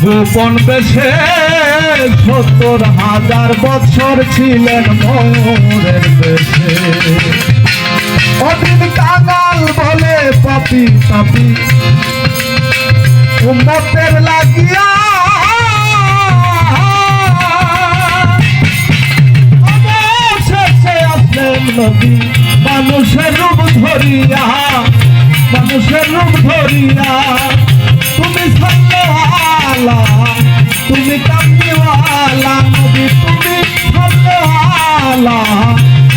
গোপন বেশে ৭০,০০০ বছর ছিলেন মোরের দেশে। অদিন কাঙাল বলে পাপি পাপি উম্মতের লাগিয়া অবশেষে আসলেন নবী মানুষের রূপ ধরিয়া, মানুষের রূপ ধরিয়া। তুমি সাল্লাল্লাহু তুমি কামলিওয়ালা নবী, তুমি সাল্লাল্লাহু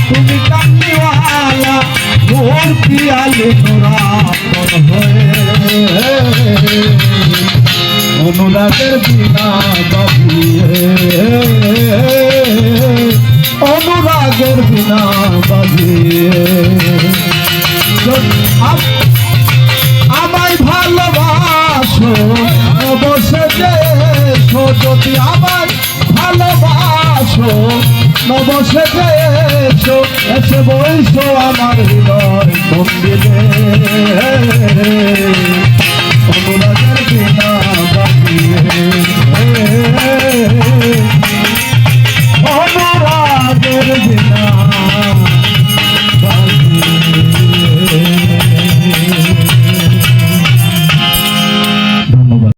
তুমি কামলিওয়ালা। নূর পিয়ালে নূরাতন হয়ে অনুরাগের বিনা বাজিয়ে, অনুরাগের বিনা বাজিয়ে। আমায় ভালোবাসো নবসেজে এসো, যদি আমায় ভালোবাসো নবসেজে এসো, এসে বইসো আমার হৃদয় মন্দির